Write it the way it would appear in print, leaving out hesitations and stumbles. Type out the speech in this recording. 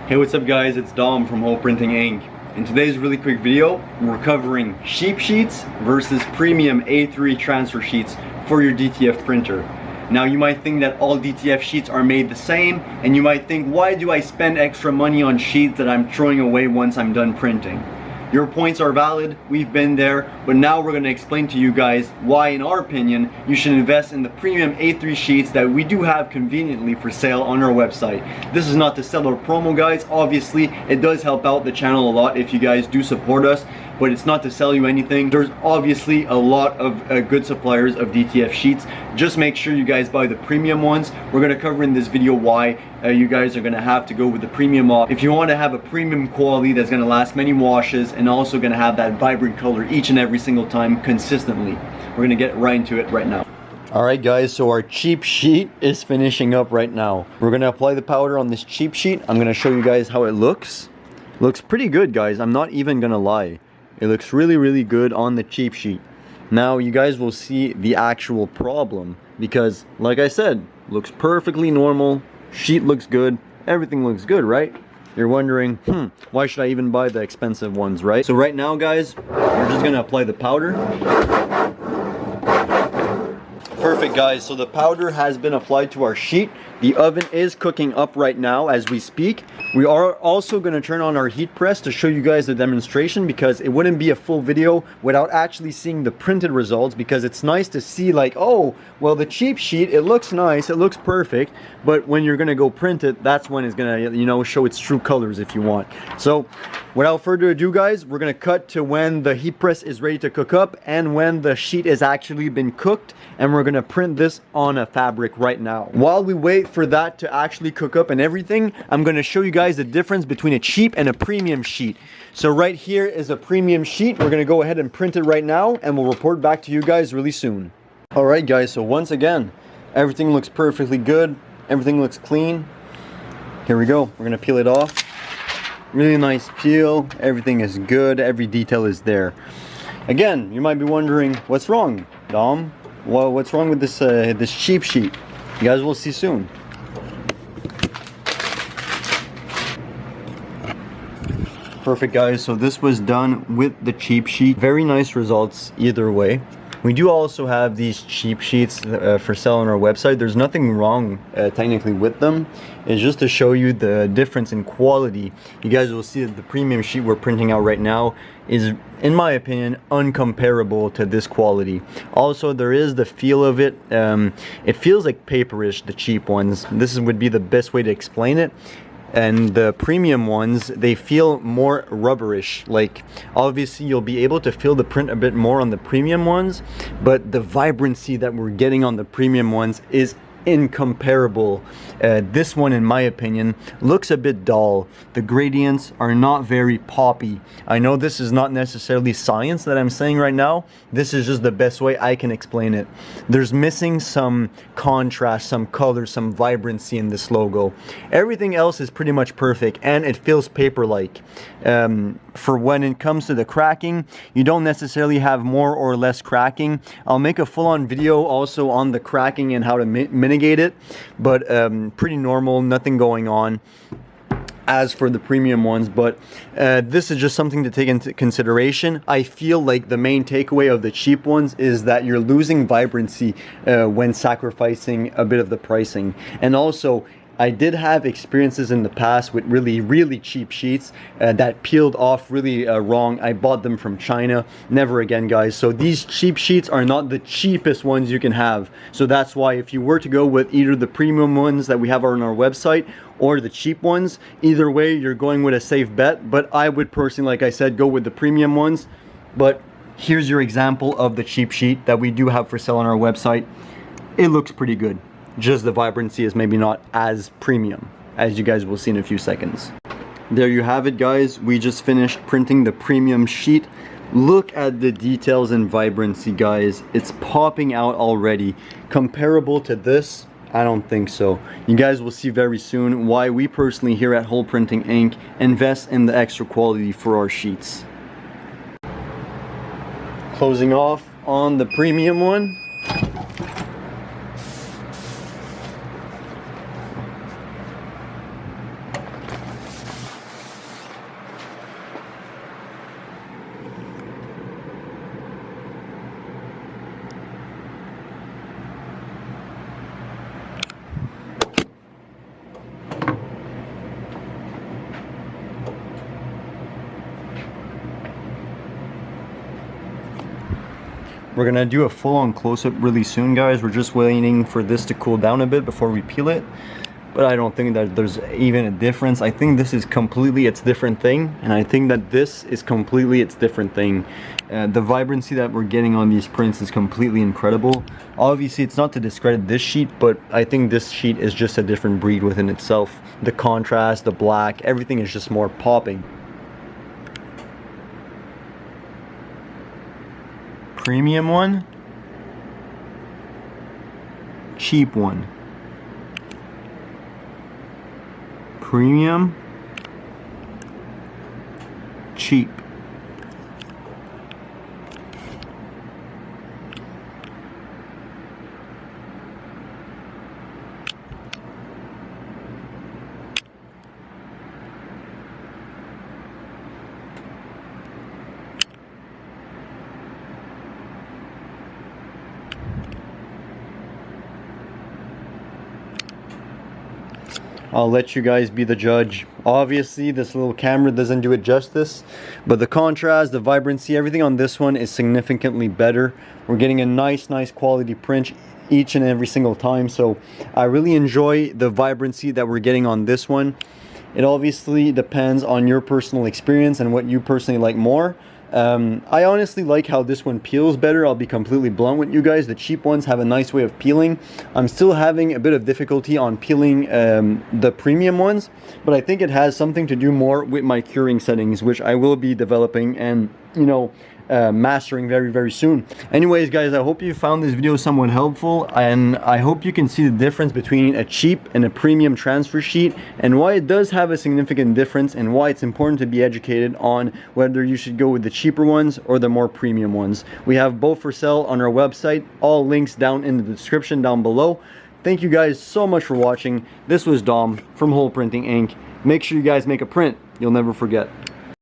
Hey, what's up guys, it's Dom from Whole Printing Inc. In today's really quick video, we're covering cheap sheets versus premium A3 transfer sheets for your DTF printer. Now you might think that all DTF sheets are made the same, and you might think, why do I spend extra money on sheets that I'm throwing away once I'm done printing? Your points are valid, we've been there, but now we're going to explain to you guys why, in our opinion, you should invest in the premium A3 sheets that we do have conveniently for sale on our website. This is not to sell or promo, guys. Obviously, it does help out the channel a lot if you guys do support us, but it's not to sell you anything. There's obviously a lot of good suppliers of DTF sheets. Just make sure you guys buy the premium ones. We're going to cover in this video why you guys are going to have to go with the premium op. If you want to have a premium quality that's going to last many washes and also going to have that vibrant color each and every single time consistently. We're going to get right into it right now. Alright guys, so our cheap sheet is finishing up right now. We're going to apply the powder on this cheap sheet. I'm going to show you guys how it looks. Looks pretty good, guys. I'm not even going to lie. It looks really good on the cheap sheet. Now you guys will see the actual problem because, like I said, looks perfectly normal. Sheet looks good. Everything looks good, right? You're wondering, why should I even buy the expensive ones, right? So right now, guys, we're just gonna apply the powder. Perfect, guys. So the powder has been applied to our sheet. The oven is cooking up right now as we speak. We are also going to turn on our heat press to show you guys the demonstration, because it wouldn't be a full video without actually seeing the printed results, because it's nice to see like, oh, well, the cheap sheet, it looks nice, it looks perfect, but when you're going to go print it, that's when it's going to, you know, show its true colors if you want. So without further ado, guys, we're going to cut to when the heat press is ready to cook up and when the sheet has actually been cooked, and we're going to print this on a fabric right now. While we wait for that to actually cook up and everything, I'm going to show you guys the difference between a cheap and a premium sheet. So right here is a premium sheet. We're going to go ahead and print it right now, and we'll report back to you guys really soon. Alright guys, so once again, everything looks perfectly good. Everything looks clean. Here we go. We're going to peel it off. Really nice peel. Everything is good. Every detail is there. Again, you might be wondering, what's wrong, Dom? Well, what's wrong with this this cheap sheet? You guys will see soon. Perfect, guys. So this was done with the cheap sheet. Very nice results either way. We do also have these cheap sheets for sale on our website. There's nothing wrong technically with them. It's just to show you the difference in quality. You guys will see that the premium sheet we're printing out right now is, in my opinion, uncomparable to this quality. Also, there is the feel of it. It feels like paperish, the cheap ones. This would be the best way to explain it. And the premium ones, they feel more rubberish. Like, obviously you'll be able to feel the print a bit more on the premium ones, but the vibrancy that we're getting on the premium ones is incomparable. This one, in my opinion, looks a bit dull. The gradients are not very poppy. I know this is not necessarily science that I'm saying right now. This is just the best way I can explain it. There's missing some contrast, some color, some vibrancy in this logo. Everything else is pretty much perfect, and it feels paper-like. For when it comes to the cracking, you don't necessarily have more or less cracking. I'll make a full-on video also on the cracking and how to mitigate it, but pretty normal, nothing going on as for the premium ones. But this is just something to take into consideration. I feel like the main takeaway of the cheap ones is that you're losing vibrancy when sacrificing a bit of the pricing. And also, I did have experiences in the past with really cheap sheets that peeled off really wrong. I bought them from China. Never again, guys. So these cheap sheets are not the cheapest ones you can have. So that's why if you were to go with either the premium ones that we have on our website or the cheap ones, either way, you're going with a safe bet. But I would personally, like I said, go with the premium ones. But here's your example of the cheap sheet that we do have for sale on our website. It looks pretty good. Just the vibrancy is maybe not as premium, as you guys will see in a few seconds. There you have it, guys. We just finished printing the premium sheet. Look at the details and vibrancy, guys. It's popping out already. Comparable to this, I don't think so. You guys will see very soon why we personally here at Whole Printing Inc. invest in the extra quality for our sheets. Closing off on the premium one. We're gonna do a full-on close-up really soon, guys. We're just waiting for this to cool down a bit before we peel it. But I don't think that there's even a difference. I think this is completely its different thing, and I think that this is completely its different thing. The vibrancy that we're getting on these prints is completely incredible. Obviously, it's not to discredit this sheet, but I think this sheet is just a different breed within itself. The contrast, the black, everything is just more popping. Premium one, cheap one. Premium, cheap. I'll let you guys be the judge. Obviously, this little camera doesn't do it justice, but the contrast, the vibrancy, everything on this one is significantly better. We're getting a nice quality print each and every single time, so I really enjoy the vibrancy that we're getting on this one. It obviously depends on your personal experience and what you personally like more. I honestly like how this one peels better. I'll be completely blunt with you guys. The cheap ones have a nice way of peeling. I'm still having a bit of difficulty on peeling the premium ones, but I think it has something to do more with my curing settings, which I will be developing and, you know, mastering very soon. Anyways, guys, I hope you found this video somewhat helpful, and I hope you can see the difference between a cheap and a premium transfer sheet, and why it does have a significant difference, and why it's important to be educated on whether you should go with the cheaper ones or the more premium ones. We have both for sale on our website. All links down in the description down below. Thank you guys so much for watching. This was Dom from Hole Printing Inc. Make sure you guys make a print you'll never forget.